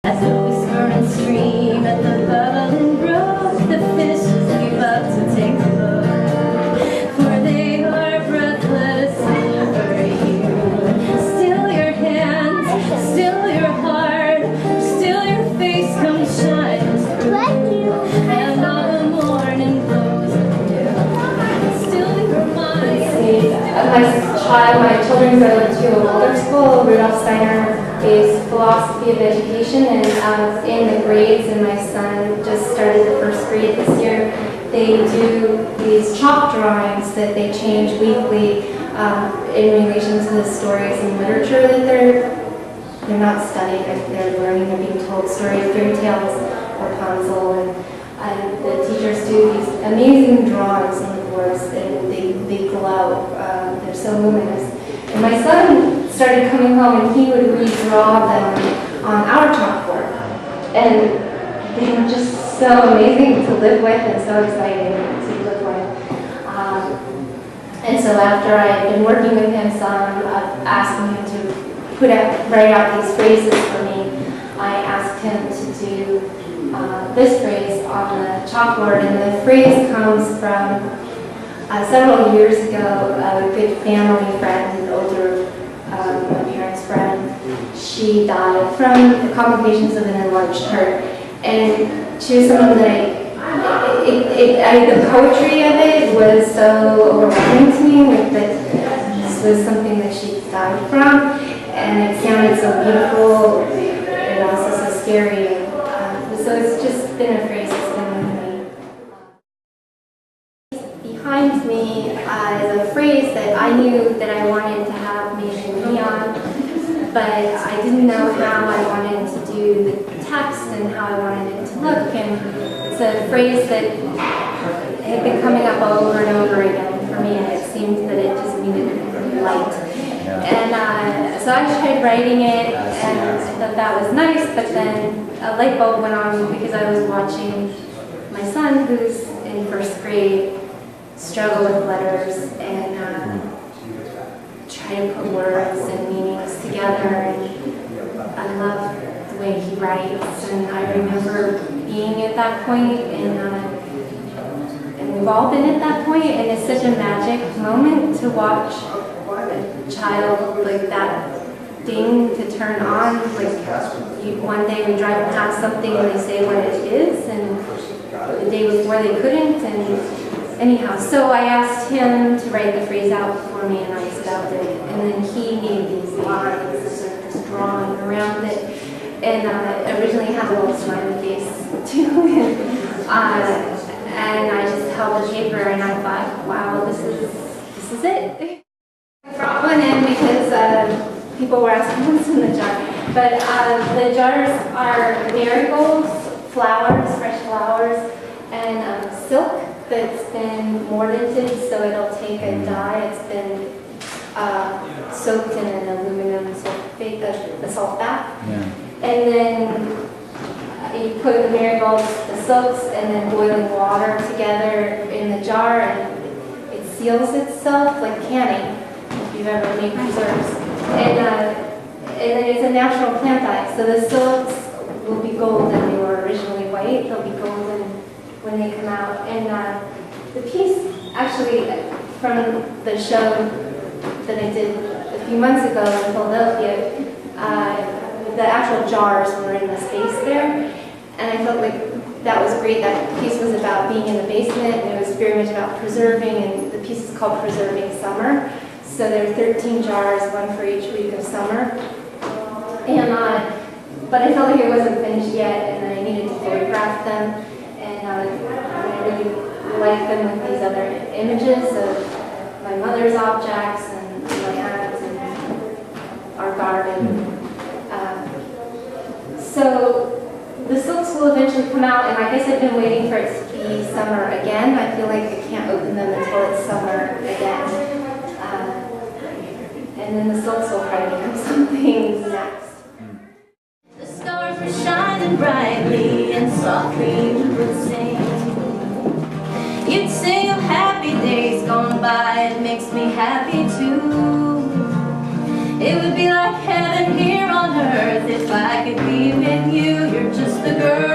As a whispering stream at the bubbling brook, the fishes give up to take a look, for they are breathless over you. Still your hands, still your heart, still your face comes shining through, and all the morning glows anew. Still your mind. My children go to a Waldorf school, Rudolf Steiner-based philosophy of education, and in the grades, and my son just started the first grade this year. They do these chalk drawings that they change weekly in relation to the stories and literature that they're not studying, they're learning, they're being told stories, fairy tales, Rapunzel, and the teachers do these amazing drawings on the boards, and they glow. They're so luminous. And my son started coming home and he would redraw them on our chalkboard. And they were just so amazing to live with and so exciting to live with. And so after I had been working with him some, asking him to write out these phrases for me, I asked him to do this phrase on the chalkboard. And the phrase comes from several years ago, a good family friend, an older my parents' friend, she died from the complications of an enlarged heart. And she was someone that the poetry of it was so overwhelming to me, that this was something that she died from, and it sounded so beautiful and also so scary. So it's just been a phrase that's been with me. Behind me is a phrase that I knew that I wanted to have made in neon, but I didn't know how I wanted to do the text and how I wanted it to look. And it's a phrase that had been coming up over and over again for me, and it seemed that it just needed light. And so I tried writing it, and I thought that was nice, but then a light bulb went on because I was watching my son, who's in first grade, struggle with letters and try to put words and meanings together. And I love the way he writes, and I remember being at that point, and we've all been at that point, and it's such a magic moment to watch a child like that ding to turn on. Like one day we drive past something and they say what it is, and the day before they couldn't. And anyhow, so I asked him to write the phrase out for me, and I spelled it, and then he made these lines, this drawing around it, and originally had a little smiley face too. And I just held the paper and I thought, wow, this is it. I brought one in because people were asking what's in the jar. But the jars are marigolds, flowers, fresh flowers, and silk that's been mordanted, so it'll take a dye. It's been soaked in an aluminum sulfate, the salt bath. Yeah. And then you put the marigolds, the silks, and then boiling water together in the jar, and it seals itself like canning, if you've ever made preserves. And then it's a natural plant dye, so the silks will be golden. They were originally white, they'll be golden when they come out. And the piece, actually, from the show that I did a few months ago in Philadelphia, the actual jars were in the space there, and I felt like that was great. That piece was about being in the basement, and it was very much about preserving, and the piece is called Preserving Summer. So there are 13 jars, one for each week of summer. And but I felt like it wasn't finished yet, and I needed to photograph them, and I really liked them with these other images of my mother's objects and my aunt and our garden. So the silks will eventually come out, and I guess I've been waiting for it to be summer again. I feel like I can't open them until it's summer again. And then the silks will probably become something next. The stars were shining brightly, and softly we would sing. You'd sing of happy days gone by, it makes me happy too. It would be like heaven here on earth if I could be with you. just the girl